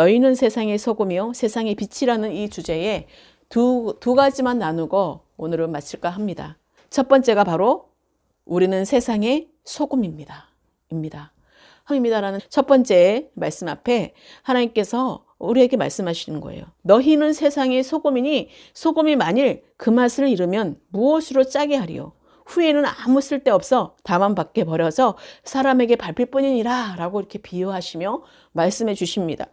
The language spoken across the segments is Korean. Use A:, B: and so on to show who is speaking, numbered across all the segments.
A: 너희는 세상의 소금이요 세상의 빛이라는 이 주제에 두 가지만 나누고 오늘은 마칠까 합니다. 첫 번째가 바로 우리는 세상의 소금입니다. 입니다라는 첫 번째 말씀 앞에 하나님께서 우리에게 말씀하시는 거예요. 너희는 세상의 소금이니 소금이 만일 그 맛을 잃으면 무엇으로 짜게 하리요? 후에는 아무 쓸데없어 다만 밖에 버려서 사람에게 밟힐 뿐이니라 라고 이렇게 비유하시며 말씀해 주십니다.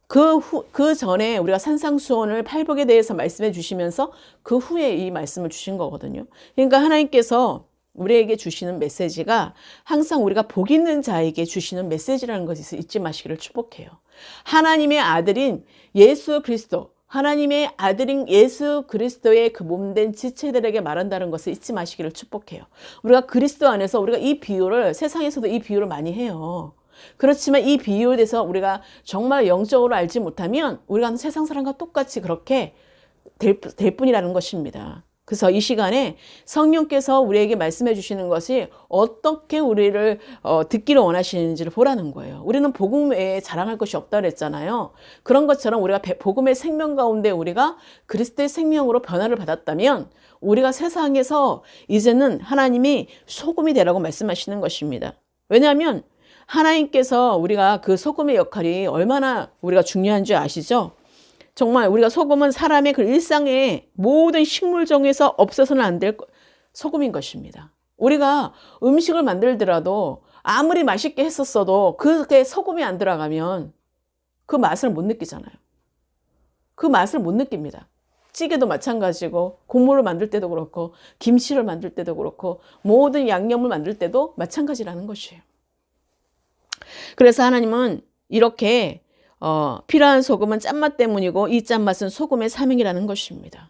A: 그 전에 우리가 산상수훈을 팔복에 대해서 말씀해 주시면서 그 후에 이 말씀을 주신 거거든요. 그러니까 하나님께서 우리에게 주시는 메시지가 항상 우리가 복 있는 자에게 주시는 메시지라는 것을 잊지 마시기를 축복해요. 하나님의 아들인 예수 그리스도, 하나님의 아들인 예수 그리스도의 그 몸된 지체들에게 말한다는 것을 잊지 마시기를 축복해요. 우리가 그리스도 안에서 우리가 이 비유를 세상에서도 이 비유를 많이 해요. 그렇지만 이 비유에 대해서 우리가 정말 영적으로 알지 못하면 우리가 세상 사람과 똑같이 그렇게 될 뿐이라는 것입니다. 그래서 이 시간에 성령께서 우리에게 말씀해 주시는 것이 어떻게 우리를 듣기를 원하시는지를 보라는 거예요. 우리는 복음 외에 자랑할 것이 없다 그랬잖아요. 그런 것처럼 우리가 복음의 생명 가운데 우리가 그리스도의 생명으로 변화를 받았다면 우리가 세상에서 이제는 하나님이 소금이 되라고 말씀하시는 것입니다. 왜냐하면 하나님께서 우리가 그 소금의 역할이 얼마나 우리가 중요한 줄 아시죠? 정말 우리가 소금은 사람의 그 일상의 모든 식물 중에서 없어서는 안 될 소금인 것입니다. 우리가 음식을 만들더라도 아무리 맛있게 했었어도 그게 소금이 안 들어가면 그 맛을 못 느끼잖아요. 그 맛을 못 느낍니다. 찌개도 마찬가지고 국물을 만들 때도 그렇고 김치를 만들 때도 그렇고 모든 양념을 만들 때도 마찬가지라는 것이에요. 그래서 하나님은 이렇게 필요한 소금은 짠맛 때문이고 이 짠맛은 소금의 사명이라는 것입니다.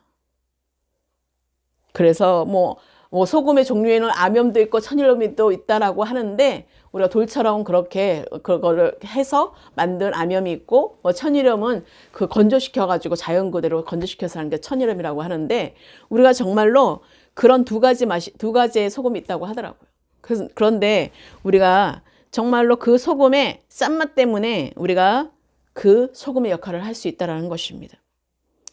A: 그래서 뭐 소금의 종류에는 아뭅도 있고 천일염도 있다라고 하는데 우리가 돌처럼 그렇게 그거를 해서 만든 아뭅이 있고 천일염은 그 건조시켜 가지고 자연 그대로 건조시켜서 하는 게 천일염이라고 하는데 우리가 정말로 그런 두 가지의 소금이 있다고 하더라고요. 그런데 우리가 정말로 그 소금의 짠맛 때문에 우리가 그 소금의 역할을 할 수 있다는 것입니다.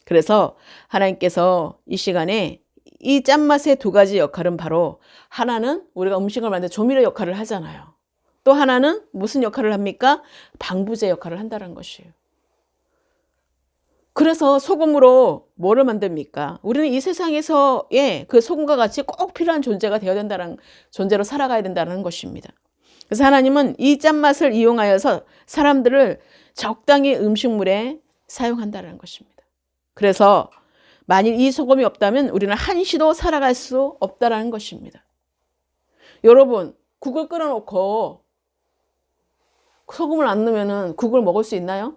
A: 그래서 하나님께서 이 시간에 이 짠맛의 두 가지 역할은 바로 하나는 우리가 음식을 만들 때 조미료 역할을 하잖아요. 또 하나는 무슨 역할을 합니까? 방부제 역할을 한다는 것이에요. 그래서 소금으로 뭐를 만듭니까? 우리는 이 세상에서의 그 소금과 같이 꼭 필요한 존재가 되어야 된다는 존재로 살아가야 된다는 것입니다. 그래서 하나님은 이 짠맛을 이용하여서 사람들을 적당히 음식물에 사용한다는 것입니다. 그래서 만일 이 소금이 없다면 우리는 한시도 살아갈 수 없다는 것입니다. 여러분, 국을 끓여놓고 소금을 안 넣으면 국을 먹을 수 있나요?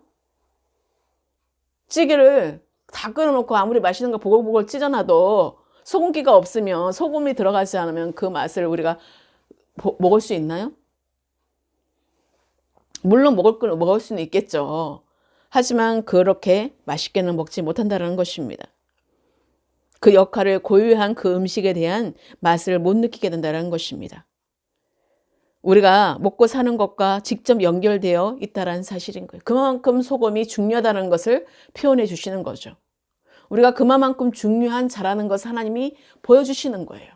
A: 찌개를 다 끓여놓고 아무리 맛있는 거 보글보글 찢어놔도 소금기가 없으면 소금이 들어가지 않으면 그 맛을 우리가 먹을 수 있나요? 물론 먹을 수는 있겠죠. 하지만 그렇게 맛있게는 먹지 못한다는 것입니다. 그 역할을 고유한 그 음식에 대한 맛을 못 느끼게 된다는 것입니다. 우리가 먹고 사는 것과 직접 연결되어 있다는 사실인 거예요. 그만큼 소금이 중요하다는 것을 표현해 주시는 거죠. 우리가 그만큼 중요한 자라는 것을 하나님이 보여주시는 거예요.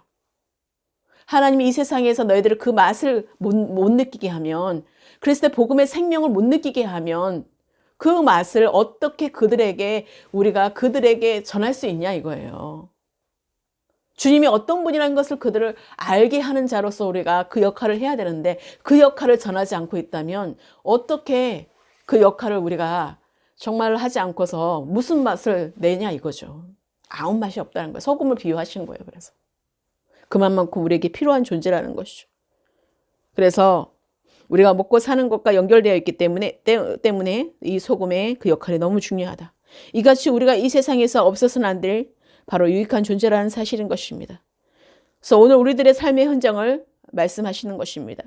A: 하나님이 이 세상에서 너희들을 그 맛을 못 느끼게 하면 그리스도의 복음의 생명을 못 느끼게 하면 그 맛을 어떻게 우리가 그들에게 전할 수 있냐 이거예요. 주님이 어떤 분이라는 것을 그들을 알게 하는 자로서 우리가 그 역할을 해야 되는데 그 역할을 전하지 않고 있다면 어떻게 그 역할을 우리가 정말 하지 않고서 무슨 맛을 내냐 이거죠. 아무 맛이 없다는 거예요. 소금을 비유하신 거예요. 그래서 그만큼 우리에게 필요한 존재라는 것이죠. 그래서 우리가 먹고 사는 것과 연결되어 있기 때문에 이 소금의 그 역할이 너무 중요하다. 이같이 우리가 이 세상에서 없어서는 안 될 바로 유익한 존재라는 사실인 것입니다. 그래서 오늘 우리들의 삶의 현장을 말씀하시는 것입니다.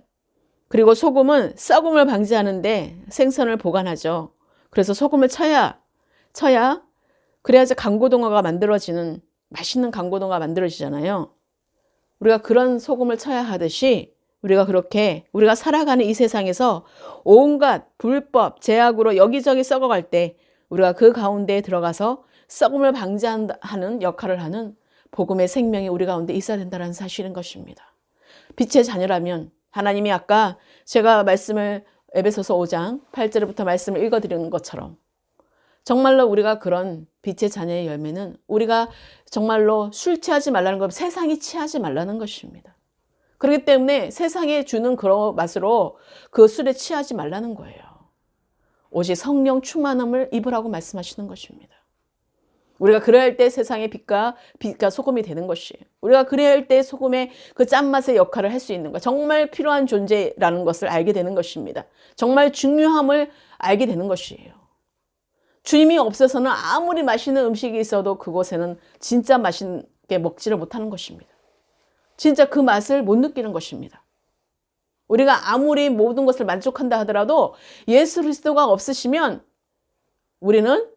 A: 그리고 소금은 썩음을 방지하는데 생선을 보관하죠. 그래서 소금을 쳐야 그래야지 강고동어가 맛있는 강고동어가 만들어지잖아요. 우리가 그런 소금을 쳐야 하듯이 우리가 그렇게 우리가 살아가는 이 세상에서 온갖 불법, 제약으로 여기저기 썩어갈 때 우리가 그 가운데에 들어가서 썩음을 방지하는 역할을 하는 복음의 생명이 우리 가운데 있어야 된다는 사실인 것입니다. 빛의 자녀라면 하나님이 아까 제가 말씀을 에베소서 5장 8절부터 말씀을 읽어드리는 것처럼 정말로 우리가 그런 빛의 자녀의 열매는 우리가 정말로 술 취하지 말라는 것, 세상이 취하지 말라는 것입니다. 그렇기 때문에 세상에 주는 그런 맛으로 그 술에 취하지 말라는 거예요. 오직 성령 충만함을 입으라고 말씀하시는 것입니다. 우리가 그래야 할 때 세상의 빛과 소금이 되는 것이에요. 우리가 그래야 할 때 소금의 그 짠맛의 역할을 할 수 있는 것, 정말 필요한 존재라는 것을 알게 되는 것입니다. 정말 중요함을 알게 되는 것이에요. 주님이 없어서는 아무리 맛있는 음식이 있어도 그곳에는 진짜 맛있게 먹지를 못하는 것입니다. 진짜 그 맛을 못 느끼는 것입니다. 우리가 아무리 모든 것을 만족한다 하더라도 예수 그리스도가 없으시면 우리는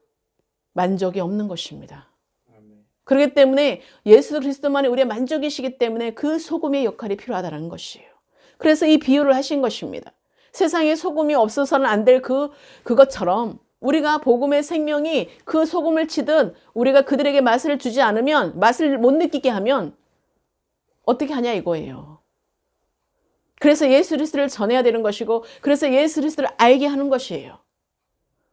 A: 만족이 없는 것입니다. 그렇기 때문에 예수 그리스도만이 우리의 만족이시기 때문에 그 소금의 역할이 필요하다는 것이에요. 그래서 이 비유를 하신 것입니다. 세상에 소금이 없어서는 안 될 그것처럼 우리가 복음의 생명이 그 소금을 치듯 우리가 그들에게 맛을 주지 않으면, 맛을 못 느끼게 하면 어떻게 하냐 이거예요. 그래서 예수 그리스도를 전해야 되는 것이고, 그래서 예수 그리스도를 알게 하는 것이에요.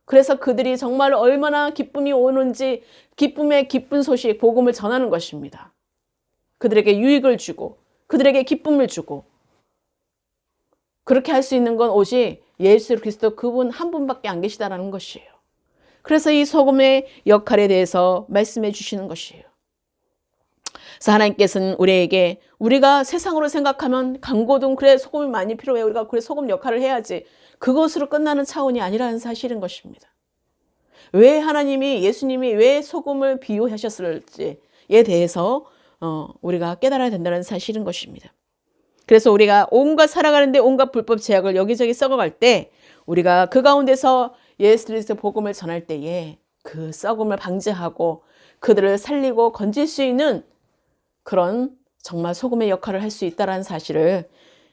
A: 그래서 그들이 정말 얼마나 기쁨이 오는지 기쁨의 기쁜 소식, 복음을 전하는 것입니다. 그들에게 유익을 주고 그들에게 기쁨을 주고, 그렇게 할 수 있는 건 오직 예수 그리스도 그분 한 분밖에 안 계시다라는 것이에요. 그래서 이 소금의 역할에 대해서 말씀해 주시는 것이에요. 그래서 하나님께서는 우리에게, 우리가 세상으로 생각하면 강고등 그래 소금이 많이 필요해, 우리가 그래 소금 역할을 해야지, 그것으로 끝나는 차원이 아니라는 사실인 것입니다. 왜 하나님이, 예수님이 왜 소금을 비유하셨을지에 대해서 우리가 깨달아야 된다는 사실인 것입니다. 그래서 우리가 온갖 살아가는데 온갖 불법 제약을 여기저기 썩어갈 때 우리가 그 가운데서 예수 그리스도 복음을 전할 때에 그 썩음을 방지하고 그들을 살리고 건질 수 있는 그런 정말 소금의 역할을 할 수 있다는 사실을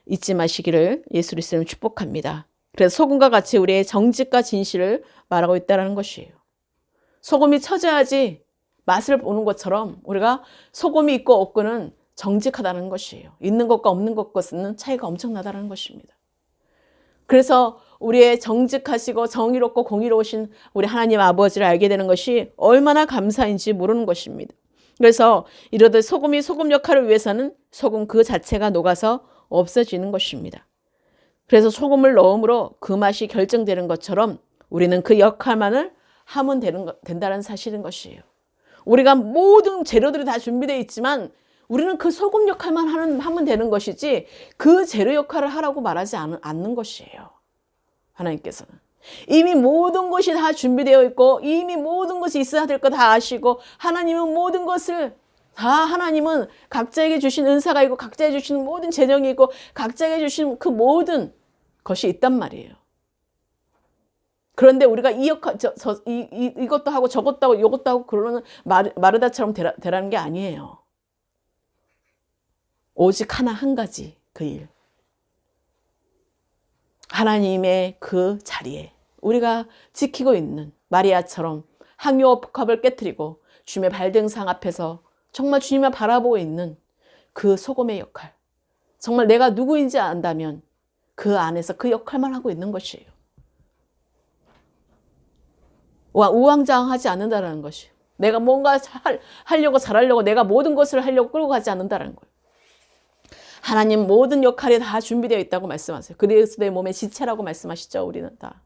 A: 잊지 마시기를 예수 그리스도는 축복합니다. 그래서 소금과 같이 우리의 정직과 진실을 말하고 있다는 것이에요. 소금이 쳐져야지 맛을 보는 것처럼 우리가 소금이 있고 없고는 정직하다는 것이에요. 있는 것과 없는 것과는 차이가 엄청나다는 것입니다. 그래서 우리의 정직하시고 정의롭고 공의로우신 우리 하나님 아버지를 알게 되는 것이 얼마나 감사인지 모르는 것입니다. 그래서 이러듯 소금이 소금 역할을 위해서는 소금 그 자체가 녹아서 없어지는 것입니다. 그래서 소금을 넣음으로 그 맛이 결정되는 것처럼 우리는 그 역할만을 하면 된다는 사실인 것이에요. 우리가 모든 재료들이 다 준비되어 있지만 우리는 그 소금 역할만 하면 되는 것이지 그 재료 역할을 하라고 말하지 않는 것이에요. 하나님께서는 이미 모든 것이 다 준비되어 있고 이미 모든 것이 있어야 될 거 다 아시고, 하나님은 모든 것을 다, 하나님은 각자에게 주신 은사가 있고 각자에게 주신 모든 재능이 있고 각자에게 주신 그 모든 것이 있단 말이에요. 그런데 우리가 이 역할, 이것도 하고 저것도 하고 이것도 하고 그러는 마르다처럼 되라는 게 아니에요. 오직 하나 한 가지 그 일. 하나님의 그 자리에 우리가 지키고 있는 마리아처럼 항요 복합을 깨뜨리고 주님의 발등상 앞에서 정말 주님을 바라보고 있는 그 소금의 역할. 정말 내가 누구인지 안다면 그 안에서 그 역할만 하고 있는 것이에요. 우왕좌왕하지 않는다는 것이에요. 내가 뭔가 하려고 잘하려고 내가 모든 것을 하려고 끌고 가지 않는다는 거예요. 하나님 모든 역할이 다 준비되어 있다고 말씀하세요. 그리스도의 몸의 지체라고 말씀하시죠. 우리는 다.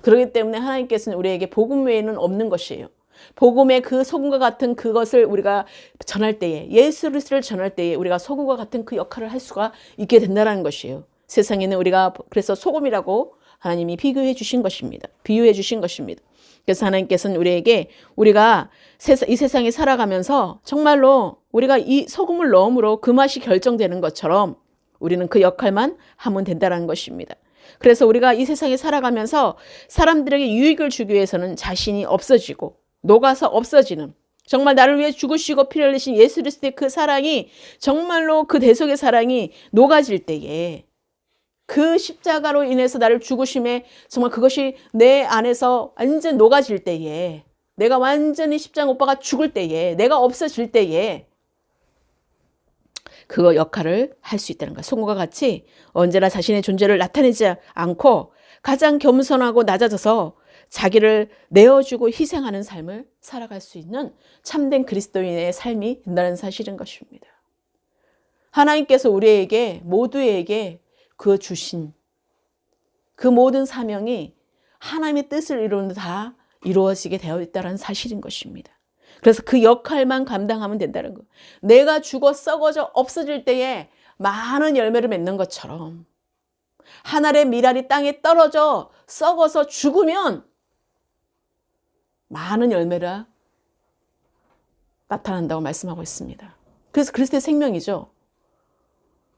A: 그렇기 때문에 하나님께서는 우리에게 복음 외에는 없는 것이에요. 복음의 그 소금과 같은 그것을 우리가 전할 때에, 예수 그리스도를 전할 때에 우리가 소금과 같은 그 역할을 할 수가 있게 된다는 것이에요. 세상에는 우리가 그래서 소금이라고 하나님이 비유해 주신 것입니다. 그래서 하나님께서는 우리에게 우리가 이 세상에 살아가면서 정말로 우리가 이 소금을 넣음으로 그 맛이 결정되는 것처럼 우리는 그 역할만 하면 된다는 것입니다. 그래서 우리가 이 세상에 살아가면서 사람들에게 유익을 주기 위해서는 자신이 없어지고 녹아서 없어지는 정말 나를 위해 죽으시고 피를 흘리신 예수 그리스도의 그 사랑이 정말로 그 대속의 사랑이 녹아질 때에 그 십자가로 인해서 나를 죽으심에 정말 그것이 내 안에서 완전 녹아질 때에 내가 완전히 십자가 못 박아 죽을 때에 내가 없어질 때에 그 역할을 할 수 있다는 거야. 송구가 같이 언제나 자신의 존재를 나타내지 않고 가장 겸손하고 낮아져서 자기를 내어주고 희생하는 삶을 살아갈 수 있는 참된 그리스도인의 삶이 된다는 사실인 것입니다. 하나님께서 우리에게 모두에게 그 주신 그 모든 사명이 하나님의 뜻을 이루는 다 이루어지게 되어 있다는 사실인 것입니다. 그래서 그 역할만 감당하면 된다는 거. 내가 죽어 썩어져 없어질 때에 많은 열매를 맺는 것처럼 한 알의 밀알이 땅에 떨어져 썩어서 죽으면 많은 열매가 나타난다고 말씀하고 있습니다. 그래서 그리스도의 생명이죠.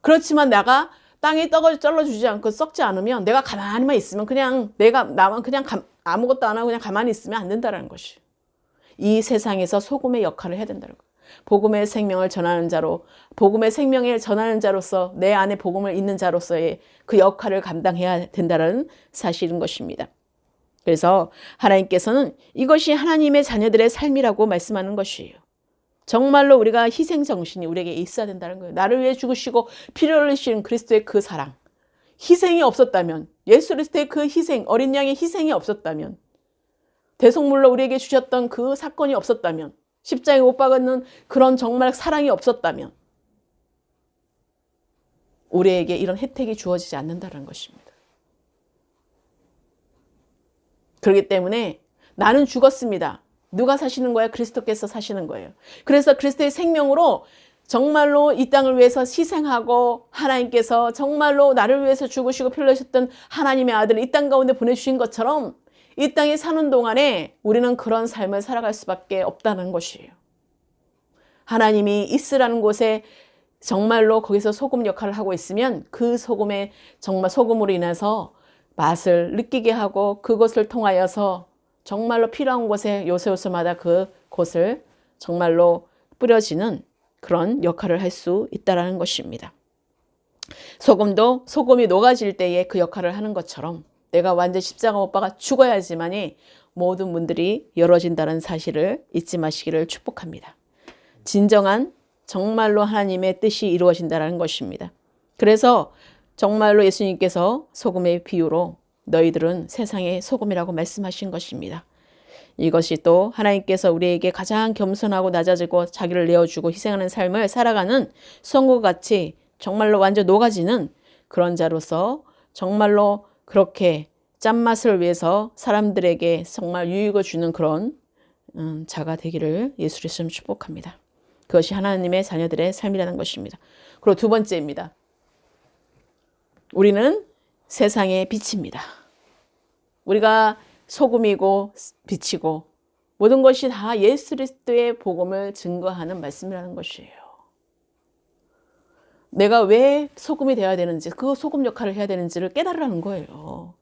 A: 그렇지만 내가 땅에 떨어지지 않고 썩지 않으면 내가 가만히만 있으면 그냥 나만 그냥 아무것도 안 하고 그냥 가만히 있으면 안 된다는 것이. 이 세상에서 소금의 역할을 해야 된다는 거예요. 복음의 생명을 전하는 자로, 복음의 생명을 전하는 자로서 내 안에 복음을 있는 자로서의 그 역할을 감당해야 된다는 사실인 것입니다. 그래서 하나님께서는 이것이 하나님의 자녀들의 삶이라고 말씀하는 것이에요. 정말로 우리가 희생정신이 우리에게 있어야 된다는 거예요. 나를 위해 죽으시고 피를 흘리신 그리스도의 그 사랑. 희생이 없었다면, 예수 그리스도의 그 희생, 어린 양의 희생이 없었다면, 대속물로 우리에게 주셨던 그 사건이 없었다면, 십자가에 못 박는 그런 정말 사랑이 없었다면 우리에게 이런 혜택이 주어지지 않는다는 것입니다. 그렇기 때문에 나는 죽었습니다. 누가 사시는 거예요? 그리스도께서 사시는 거예요. 그래서 그리스도의 생명으로 정말로 이 땅을 위해서 희생하고 하나님께서 정말로 나를 위해서 죽으시고 피를 흘리셨던 하나님의 아들을 이 땅 가운데 보내주신 것처럼 이 땅에 사는 동안에 우리는 그런 삶을 살아갈 수밖에 없다는 것이에요. 하나님이 있으라는 곳에 정말로 거기서 소금 역할을 하고 있으면 그 소금에 정말 소금으로 인해서 맛을 느끼게 하고 그것을 통하여서 정말로 필요한 곳에 요소요소마다 그 곳을 정말로 뿌려지는 그런 역할을 할 수 있다는 것입니다. 소금도 소금이 녹아질 때에 그 역할을 하는 것처럼 내가 완전 십자가 못 박아 죽어야지만이 모든 문들이 열어진다는 사실을 잊지 마시기를 축복합니다. 진정한 정말로 하나님의 뜻이 이루어진다는 것입니다. 그래서 정말로 예수님께서 소금의 비유로 너희들은 세상의 소금이라고 말씀하신 것입니다. 이것이 또 하나님께서 우리에게 가장 겸손하고 낮아지고 자기를 내어주고 희생하는 삶을 살아가는 송곳같이 정말로 완전 녹아지는 그런 자로서 정말로 그렇게 짠맛을 위해서 사람들에게 정말 유익을 주는 그런 자가 되기를 예수 그리스도로 축복합니다. 그것이 하나님의 자녀들의 삶이라는 것입니다. 그리고 두 번째입니다. 우리는 세상의 빛입니다. 우리가 소금이고 빛이고 모든 것이 다 예수 그리스도의 복음을 증거하는 말씀이라는 것이에요. 내가 왜 소금이 되어야 되는지, 그 소금 역할을 해야 되는지를 깨달으라는 거예요.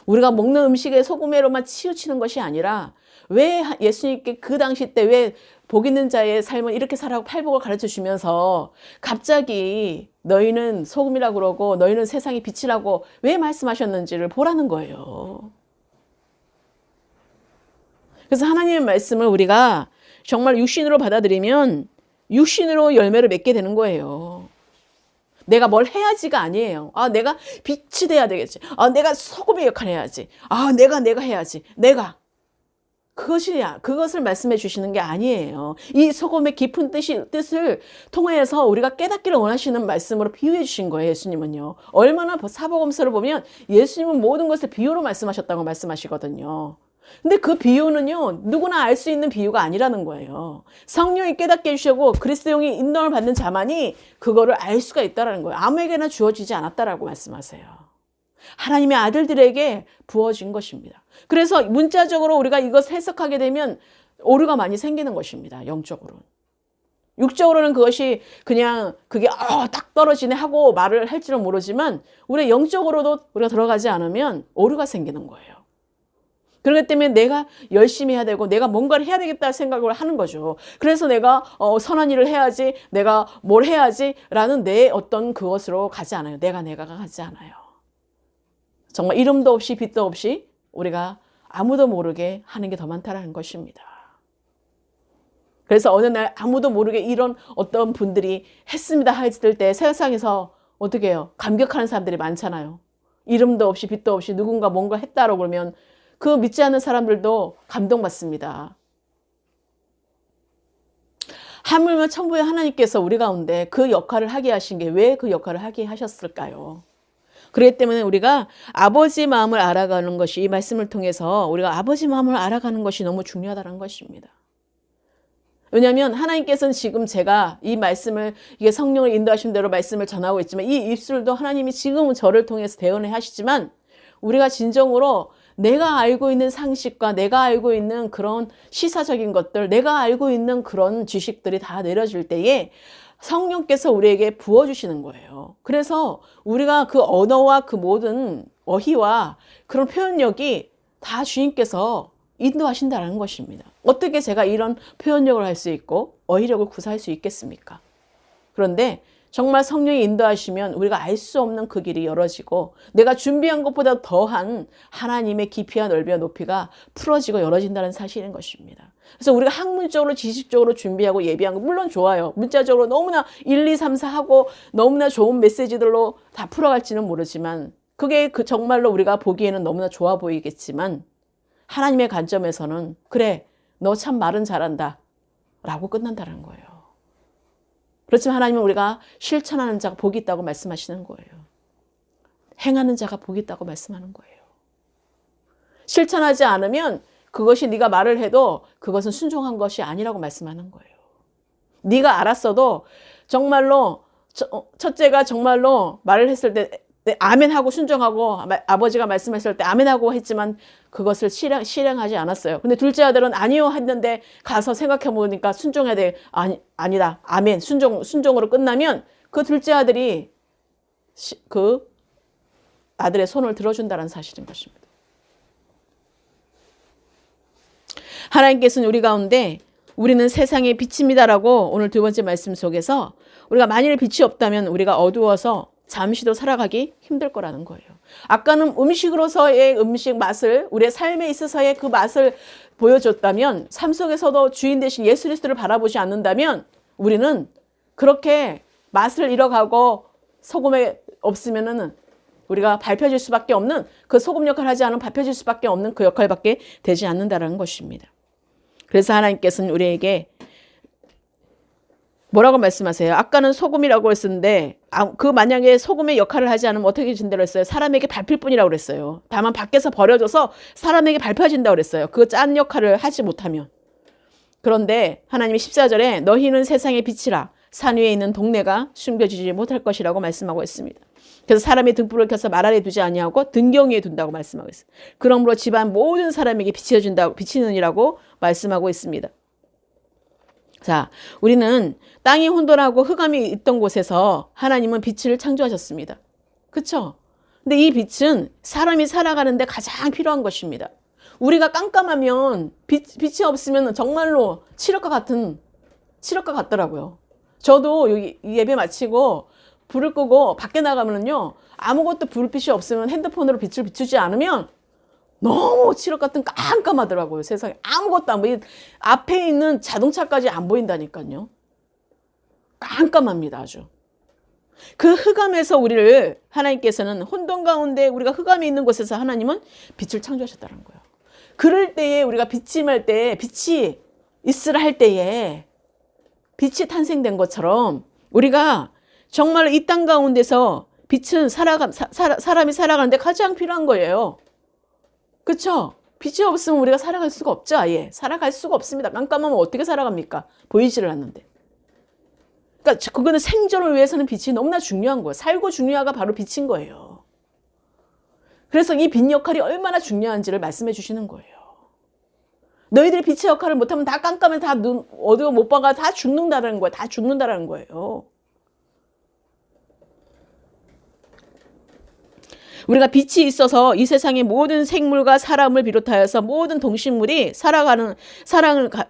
A: 우리가 먹는 음식에 소금으로만 치우치는 것이 아니라 왜 예수님께 그 당시 때 왜 복 있는 자의 삶은 이렇게 살라고 팔복을 가르쳐 주면서 갑자기 너희는 소금이라고 그러고 너희는 세상의 빛이라고 왜 말씀하셨는지를 보라는 거예요. 그래서 하나님의 말씀을 우리가 정말 육신으로 받아들이면 육신으로 열매를 맺게 되는 거예요. 내가 뭘 해야지가 아니에요. 아, 내가 빛이 돼야 되겠지. 아, 내가 소금의 역할을 해야지. 아, 내가 해야지. 그것을 말씀해 주시는 게 아니에요. 이 소금의 깊은 뜻을 통해서 우리가 깨닫기를 원하시는 말씀으로 비유해 주신 거예요, 예수님은요. 얼마나 사복음서를 보면 예수님은 모든 것을 비유로 말씀하셨다고 말씀하시거든요. 근데 그 비유는요, 누구나 알 수 있는 비유가 아니라는 거예요. 성령이 깨닫게 해주시고 그리스도용이 인도를 받는 자만이 그거를 알 수가 있다는 거예요. 아무에게나 주어지지 않았다라고 말씀하세요. 하나님의 아들들에게 부어진 것입니다. 그래서 문자적으로 우리가 이것을 해석하게 되면 오류가 많이 생기는 것입니다. 영적으로는. 육적으로는 그것이 그냥 그게 딱 떨어지네 하고 말을 할지는 모르지만 우리 영적으로도 우리가 들어가지 않으면 오류가 생기는 거예요. 그렇기 때문에 내가 열심히 해야 되고 내가 뭔가를 해야 되겠다 생각을 하는 거죠. 그래서 내가 선한 일을 해야지, 내가 뭘 해야지 라는 내 어떤 그것으로 가지 않아요. 내가 가지 않아요. 정말 이름도 없이 빛도 없이 우리가 아무도 모르게 하는 게 더 많다라는 것입니다. 그래서 어느 날 아무도 모르게 이런 어떤 분들이 했습니다 했을 때 세상에서 어떻게 해요? 감격하는 사람들이 많잖아요. 이름도 없이 빛도 없이 누군가 뭔가 했다라고 그러면 그 믿지 않는 사람들도 감동받습니다. 하물며 천부의 하나님께서 우리 가운데 그 역할을 하게 하신 게 왜 그 역할을 하게 하셨을까요? 그렇기 때문에 우리가 아버지 마음을 알아가는 것이, 이 말씀을 통해서 우리가 아버지 마음을 알아가는 것이 너무 중요하다는 것입니다. 왜냐하면 하나님께서는 지금 제가 이 말씀을, 이게 성령을 인도하신 대로 말씀을 전하고 있지만 이 입술도 하나님이 지금은 저를 통해서 대언을 하시지만 우리가 진정으로 내가 알고 있는 상식과 내가 알고 있는 그런 시사적인 것들, 내가 알고 있는 그런 지식들이 다 내려질 때에 성령께서 우리에게 부어주시는 거예요. 그래서 우리가 그 언어와 그 모든 어휘와 그런 표현력이 다 주님께서 인도하신다는 것입니다. 어떻게 제가 이런 표현력을 할 수 있고 어휘력을 구사할 수 있겠습니까? 그런데 정말 성령이 인도하시면 우리가 알 수 없는 그 길이 열어지고 내가 준비한 것보다 더한 하나님의 깊이와 넓이와 높이가 풀어지고 열어진다는 사실인 것입니다. 그래서 우리가 학문적으로 지식적으로 준비하고 예비한 거 물론 좋아요. 문자적으로 너무나 1, 2, 3, 4 하고 너무나 좋은 메시지들로 다 풀어갈지는 모르지만 그게 그 정말로 우리가 보기에는 너무나 좋아 보이겠지만 하나님의 관점에서는 그래 너 참 말은 잘한다 라고 끝난다는 거예요. 그렇지만 하나님은 우리가 실천하는 자가 복이 있다고 말씀하시는 거예요. 행하는 자가 복이 있다고 말씀하는 거예요. 실천하지 않으면 그것이 네가 말을 해도 그것은 순종한 것이 아니라고 말씀하는 거예요. 네가 알았어도 정말로 첫째가 정말로 말을 했을 때 아멘하고 순종하고 아버지가 말씀하실 때 아멘하고 했지만 그것을 실행하지 않았어요. 근데 둘째 아들은 아니요 했는데 가서 생각해 보니까 순종해야 돼. 아니다. 아멘. 순종으로 끝나면 그 둘째 아들이 그 아들의 손을 들어준다는 사실인 것입니다. 하나님께서는 우리 가운데 우리는 세상의 빛입니다라고 오늘 두 번째 말씀 속에서 우리가 만일 빛이 없다면 우리가 어두워서 잠시도 살아가기 힘들 거라는 거예요. 아까는 음식으로서의 음식 맛을, 우리의 삶에 있어서의 그 맛을 보여줬다면, 삶 속에서도 주인 대신 예수 그리스도를 바라보지 않는다면 우리는 그렇게 맛을 잃어가고 소금에 없으면은 우리가 밟혀질 수밖에 없는, 그 소금 역할을 하지 않으면 밟혀질 수밖에 없는 그 역할밖에 되지 않는다는 것입니다. 그래서 하나님께서는 우리에게 뭐라고 말씀하세요? 아까는 소금이라고 했었는데 그 만약에 소금의 역할을 하지 않으면 어떻게 진다고 했어요? 사람에게 밟힐 뿐이라고 그랬어요. 다만 밖에서 버려져서 사람에게 밟혀진다고 그랬어요. 그 짠 역할을 하지 못하면. 그런데 하나님이 14절에 너희는 세상의 빛이라 산 위에 있는 동네가 숨겨지지 못할 것이라고 말씀하고 있습니다. 그래서 사람이 등불을 켜서 말 아래 두지 아니하고 등경 위에 둔다고 말씀하고 있어요. 그러므로 집안 모든 사람에게 비치느니라고 말씀하고 있습니다. 자, 우리는 땅이 혼돈하고 흑암이 있던 곳에서 하나님은 빛을 창조하셨습니다. 그렇죠? 근데 이 빛은 사람이 살아가는데 가장 필요한 것입니다. 우리가 깜깜하면 빛이 없으면 정말로 칠흑과 같더라고요. 저도 여기 예배 마치고 불을 끄고 밖에 나가면요, 아무것도 불빛이 없으면 핸드폰으로 빛을 비추지 않으면 너무 칠흑 같은 깜깜하더라고요. 세상에 아무것도 안 보이. 앞에 있는 자동차까지 안 보인다니까요. 깜깜합니다. 아주. 그 흑암에서 우리를 하나님께서는 혼돈 가운데 우리가 흑암이 있는 곳에서 하나님은 빛을 창조하셨다는 거예요. 그럴 때에 우리가 빛이 말 때, 빛이 있으라 할 때에 빛이 탄생된 것처럼 우리가 정말 이 땅 가운데서 빛은 사람이 살아가는데 가장 필요한 거예요. 그렇죠? 빛이 없으면 우리가 살아갈 수가 없죠. 아예 살아갈 수가 없습니다. 깜깜하면 어떻게 살아갑니까? 보이지를 않는데. 그러니까 그거는 생존을 위해서는 빛이 너무나 중요한 거예요. 살고 중요하가 바로 빛인 거예요. 그래서 이 빛 역할이 얼마나 중요한지를 말씀해 주시는 거예요. 너희들이 빛의 역할을 못하면 다 깜깜해, 다 눈 어두워 못 봐가 다 죽는다라는 거예요. 다 죽는다라는 거예요. 우리가 빛이 있어서 이 세상의 모든 생물과 사람을 비롯하여서 모든 동식물이 사랑을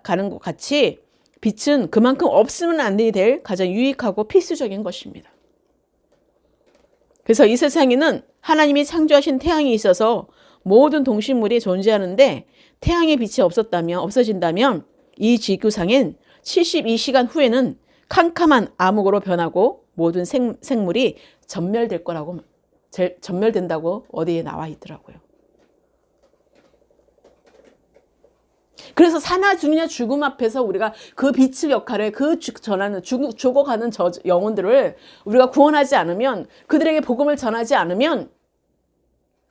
A: 가는 것 같이 빛은 그만큼 없으면 안 될 가장 유익하고 필수적인 것입니다. 그래서 이 세상에는 하나님이 창조하신 태양이 있어서 모든 동식물이 존재하는데 태양의 빛이 없어진다면 이 지구상엔 72시간 후에는 캄캄한 암흑으로 변하고 모든 생물이 전멸된다고 어디에 나와 있더라고요. 그래서 사나 죽느냐 죽음 앞에서 우리가 그 빛의 역할을 전하는 죽어가는 영혼들을 우리가 구원하지 않으면, 그들에게 복음을 전하지 않으면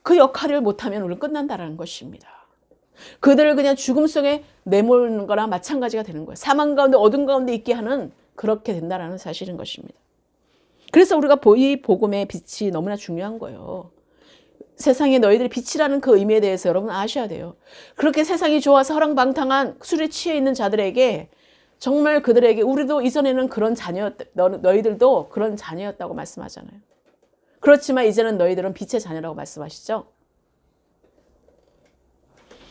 A: 그 역할을 못하면 우리는 끝난다는 것입니다. 그들을 그냥 죽음 속에 내몰는 거랑 마찬가지가 되는 거예요. 사망 가운데 어둠 가운데 있게 하는, 그렇게 된다는 사실인 것입니다. 그래서 우리가 이 복음의 빛이 너무나 중요한 거예요. 세상에 너희들이 빛이라는 그 의미에 대해서 여러분 아셔야 돼요. 그렇게 세상이 좋아서 허랑방탕한 술에 취해 있는 자들에게, 정말 그들에게 우리도 이전에는 그런 너희들도 그런 자녀였다고 말씀하잖아요. 그렇지만 이제는 너희들은 빛의 자녀라고 말씀하시죠.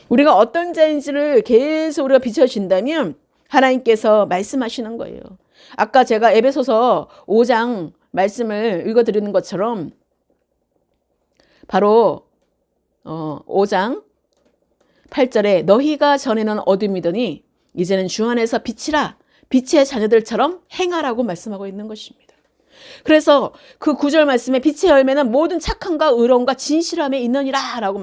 A: 우리가 어떤 자인지를 계속 우리가 비춰진다면 하나님께서 말씀하시는 거예요. 아까 제가 에베소서 5장 말씀을 읽어드리는 것처럼 바로 5장 8절에 너희가 전에는 어둠이더니 이제는 주 안에서 빛이라, 빛의 자녀들처럼 행하라고 말씀하고 있는 것입니다. 그래서 그 9절 말씀에 빛의 열매는 모든 착함과 의로움과 진실함에 있느니라 라고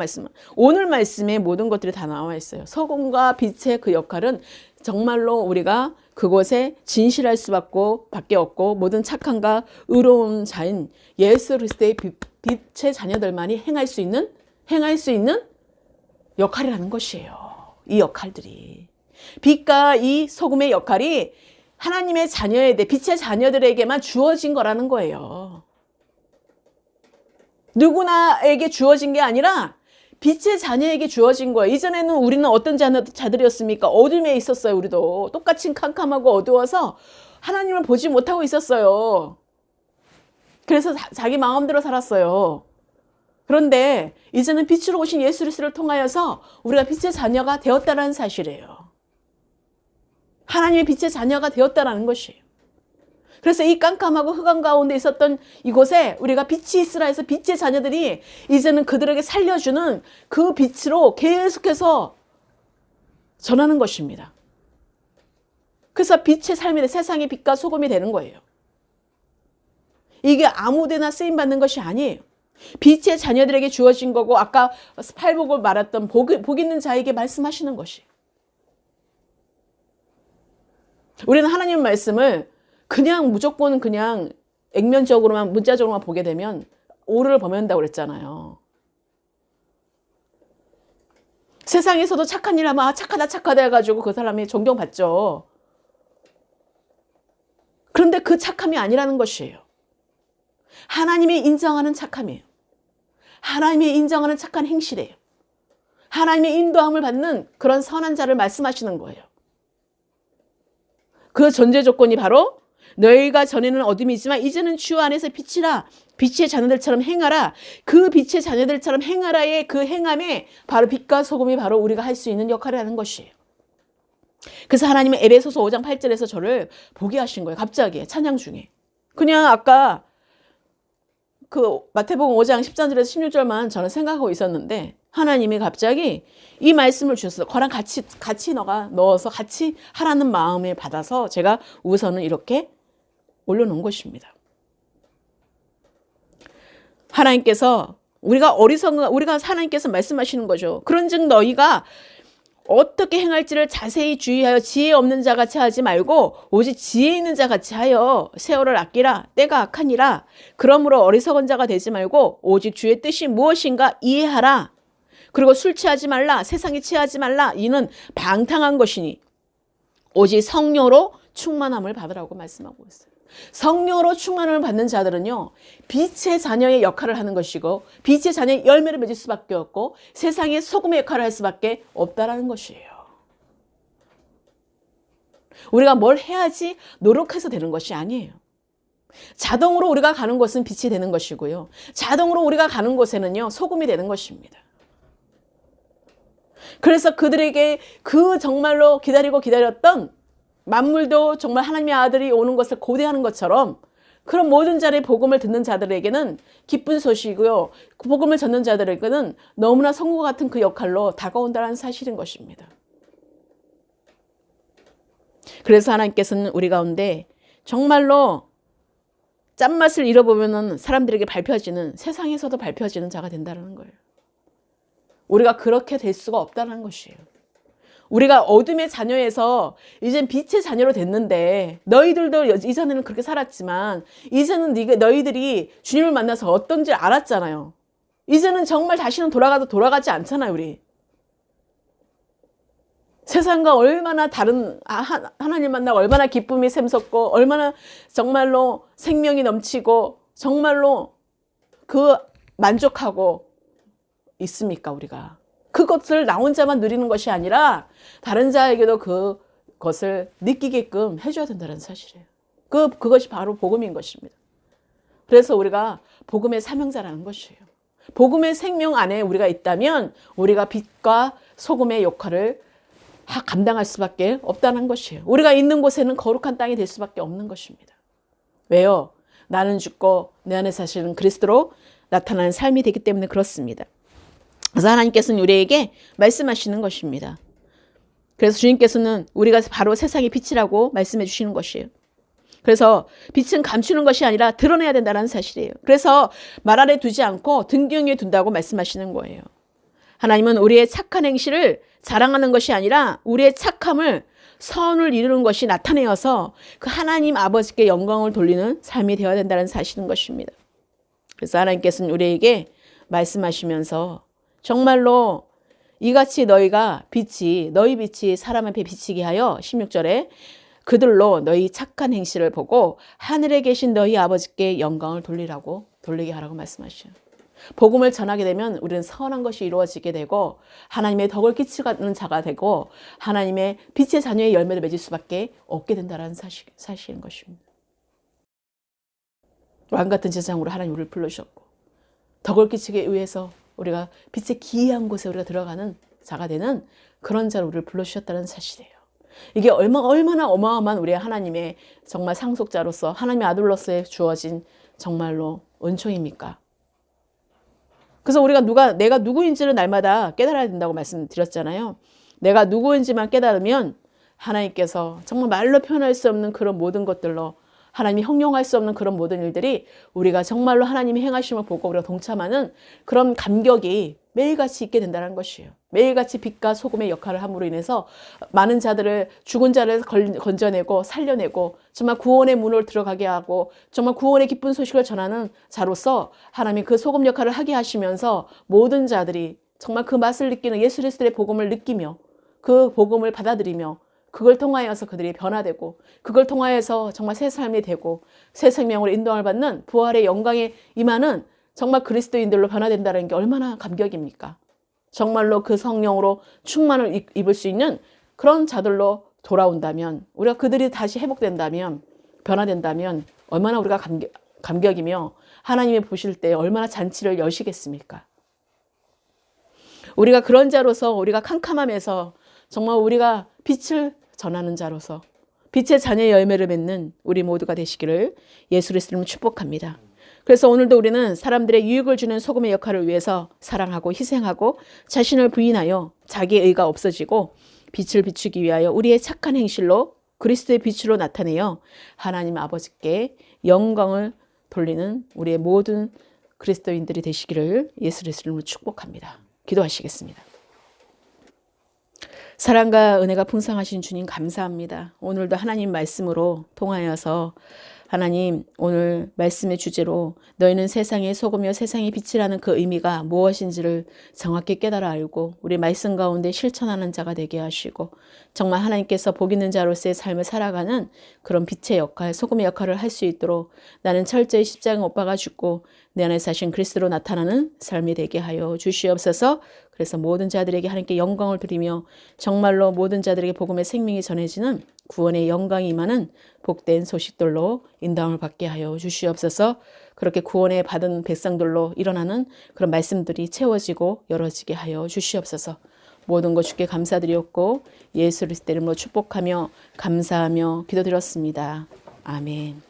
A: 오늘 말씀에 모든 것들이 다 나와 있어요. 소금과 빛의 그 역할은 정말로 우리가 그곳에 진실할 수밖에 없고 모든 착함과 의로운 자인 예수 그리스도의 빛의 자녀들만이 행할 수 있는 역할이라는 것이에요. 이 역할들이, 빛과 이 소금의 역할이 하나님의 빛의 자녀들에게만 주어진 거라는 거예요. 누구나에게 주어진 게 아니라 빛의 자녀에게 주어진 거예요. 이전에는 우리는 어떤 자들이었습니까? 어둠에 있었어요. 우리도 똑같이 캄캄하고 어두워서 하나님을 보지 못하고 있었어요. 그래서 자기 마음대로 살았어요. 그런데 이제는 빛으로 오신 예수 그리스도를 통하여서 우리가 빛의 자녀가 되었다는 사실이에요. 하나님의 빛의 자녀가 되었다는 것이에요. 그래서 이 깜깜하고 흑암 가운데 있었던 이곳에 우리가 빛이 있으라 해서 빛의 자녀들이 이제는 그들에게 살려주는 그 빛으로 계속해서 전하는 것입니다. 그래서 빛의 삶이 세상의 빛과 소금이 되는 거예요. 이게 아무데나 쓰임받는 것이 아니에요. 빛의 자녀들에게 주어진 거고, 아까 팔복을 말했던 복 있는 자에게 말씀하시는 것이. 우리는 하나님 말씀을 그냥 무조건 그냥 액면적으로만 문자적으로만 보게 되면 오류를 범한다고 그랬잖아요. 세상에서도 착한 일 하면 착하다 해가지고 그 사람이 존경받죠. 그런데 그 착함이 아니라는 것이에요. 하나님이 인정하는 착함이에요. 하나님이 인정하는 착한 행실이에요. 하나님의 인도함을 받는 그런 선한 자를 말씀하시는 거예요. 그 전제 조건이 바로 너희가 전에는 어둠이지만 이제는 주 안에서 빛이라, 빛의 자녀들처럼 행하라. 그 빛의 자녀들처럼 행하라의 그 행함에 바로 빛과 소금이 바로 우리가 할 수 있는 역할을 하는 것이에요. 그래서 하나님은 에베소서 5장 8절에서 저를 보게 하신 거예요. 갑자기 찬양 중에. 그냥 아까 그 마태복음 5장 13절에서 16절만 저는 생각하고 있었는데 하나님이 갑자기 이 말씀을 주셨어요. 그랑 같이 넣어서 같이 하라는 마음을 받아서 제가 우선은 이렇게 올려놓은 것입니다. 하나님께서 우리가 하나님께서 말씀하시는 거죠. 그런즉 너희가 어떻게 행할지를 자세히 주의하여 지혜 없는 자 같이 하지 말고 오직 지혜 있는 자 같이 하여 세월을 아끼라. 때가 악하니라. 그러므로 어리석은 자가 되지 말고 오직 주의 뜻이 무엇인가 이해하라. 그리고 술 취하지 말라. 세상에 취하지 말라. 이는 방탕한 것이니 오직 성령으로 충만함을 받으라고 말씀하고 있어요. 성령으로 충만함을 받는 자들은요, 빛의 자녀의 역할을 하는 것이고 빛의 자녀의 열매를 맺을 수밖에 없고 세상의 소금의 역할을 할 수밖에 없다라는 것이에요. 우리가 뭘 해야지 노력해서 되는 것이 아니에요. 자동으로 우리가 가는 곳은 빛이 되는 것이고요. 자동으로 우리가 가는 곳에는요, 소금이 되는 것입니다. 그래서 그들에게 그 정말로 기다리고 기다렸던 만물도 정말 하나님의 아들이 오는 것을 고대하는 것처럼 그런 모든 자리의 복음을 듣는 자들에게는 기쁜 소식이고요. 그 복음을 전는 자들에게는 너무나 성과 같은 그 역할로 다가온다는 사실인 것입니다. 그래서 하나님께서는 우리 가운데 정말로 짠맛을 잃어보면 사람들에게 밟혀지는, 세상에서도 밟혀지는 자가 된다는 거예요. 우리가 그렇게 될 수가 없다는 것이에요. 우리가 어둠의 자녀에서 이젠 빛의 자녀로 됐는데, 너희들도 이전에는 그렇게 살았지만 이제는 너희들이 주님을 만나서 어떤지 알았잖아요. 이제는 정말 다시는 돌아가도 돌아가지 않잖아요. 우리 세상과 얼마나 다른, 하나님 만나고 얼마나 기쁨이 샘솟고 얼마나 정말로 생명이 넘치고 정말로 그 만족하고 있습니까? 우리가 그것을 나 혼자만 누리는 것이 아니라 다른 자에게도 그것을 느끼게끔 해줘야 된다는 사실이에요. 그것이 바로 복음인 것입니다. 그래서 우리가 복음의 사명자라는 것이에요. 복음의 생명 안에 우리가 있다면 우리가 빛과 소금의 역할을 감당할 수밖에 없다는 것이에요. 우리가 있는 곳에는 거룩한 땅이 될 수밖에 없는 것입니다. 왜요? 나는 죽고 내 안에 사실은 그리스도로 나타나는 삶이 되기 때문에 그렇습니다. 그래서 하나님께서는 우리에게 말씀하시는 것입니다. 그래서 주님께서는 우리가 바로 세상의 빛이라고 말씀해 주시는 것이에요. 그래서 빛은 감추는 것이 아니라 드러내야 된다는 사실이에요. 그래서 말 아래 두지 않고 등경에 둔다고 말씀하시는 거예요. 하나님은 우리의 착한 행실을 자랑하는 것이 아니라 우리의 착함을, 선을 이루는 것이 나타내어서 그 하나님 아버지께 영광을 돌리는 삶이 되어야 된다는 사실인 것입니다. 그래서 하나님께서는 우리에게 말씀하시면서 정말로 이같이 너희 빛이 사람 앞에 비치게 하여 16절에 그들로 너희 착한 행실을 보고 하늘에 계신 너희 아버지께 영광을 돌리게 하라고 말씀하셔요. 복음을 전하게 되면 우리는 선한 것이 이루어지게 되고 하나님의 덕을 끼치는 자가 되고 하나님의 빛의 자녀의 열매를 맺을 수밖에 없게 된다는 사실인 것입니다. 왕같은 세상으로 하나님 우리를 불러주셨고 덕을 끼치기 위해서 우리가 빛의 기이한 곳에 우리가 들어가는 자가 되는 그런 자로 우리를 불러주셨다는 사실이에요. 이게 얼마나 어마어마한 우리의 하나님의 정말 상속자로서 하나님의 아들로서의 주어진 정말로 은총입니까? 그래서 우리가 내가 누구인지를 날마다 깨달아야 된다고 말씀드렸잖아요. 내가 누구인지만 깨달으면 하나님께서 정말 말로 표현할 수 없는 그런 모든 것들로 하나님이 형용할 수 없는 그런 모든 일들이 우리가 정말로 하나님이 행하심을 보고 우리가 동참하는 그런 감격이 매일같이 있게 된다는 것이에요. 매일같이 빛과 소금의 역할을 함으로 인해서 많은 자들을, 죽은 자를 건져내고 살려내고 정말 구원의 문을 들어가게 하고 정말 구원의 기쁜 소식을 전하는 자로서 하나님이 그 소금 역할을 하게 하시면서 모든 자들이 정말 그 맛을 느끼는 예수 그리스도의 복음을 느끼며 그 복음을 받아들이며 그걸 통하여서 그들이 변화되고 그걸 통하여서 정말 새 삶이 되고 새 생명으로 인도함을 받는 부활의 영광에 임하는 정말 그리스도인들로 변화된다는 게 얼마나 감격입니까? 정말로 그 성령으로 충만을 입을 수 있는 그런 자들로 돌아온다면, 우리가 그들이 다시 회복된다면, 변화된다면 얼마나 우리가 감격이며 하나님이 보실 때 얼마나 잔치를 여시겠습니까? 우리가 그런 자로서 우리가 캄캄함에서 정말 우리가 빛을 전하는 자로서 빛의 자녀의 열매를 맺는 우리 모두가 되시기를 예수 그리스도로 축복합니다. 그래서 오늘도 우리는 사람들의 유익을 주는 소금의 역할을 위해서 사랑하고 희생하고 자신을 부인하여 자기의 의가 없어지고 빛을 비추기 위하여 우리의 착한 행실로 그리스도의 빛으로 나타내어 하나님 아버지께 영광을 돌리는 우리의 모든 그리스도인들이 되시기를 예수 그리스도로 축복합니다. 기도하시겠습니다. 사랑과 은혜가 풍성하신 주님 감사합니다. 오늘도 하나님 말씀으로 통하여서 하나님 오늘 말씀의 주제로 너희는 세상의 소금이요 세상의 빛이라는 그 의미가 무엇인지를 정확히 깨달아 알고 우리 말씀 가운데 실천하는 자가 되게 하시고 정말 하나님께서 복 있는 자로서의 삶을 살아가는 그런 빛의 역할, 소금의 역할을 할 수 있도록 나는 철저히 십자가 못 박아 죽고 내 안에 사신 그리스도로 나타나는 삶이 되게 하여 주시옵소서. 그래서 모든 자들에게 하나님께 영광을 드리며 정말로 모든 자들에게 복음의 생명이 전해지는 구원의 영광이 임하는 복된 소식들로 인도함을 받게 하여 주시옵소서. 그렇게 구원에 받은 백성들로 일어나는 그런 말씀들이 채워지고 열어지게 하여 주시옵소서. 모든 것 주께 감사드렸고 예수 그리스도 이름으로 축복하며 감사하며 기도드렸습니다. 아멘.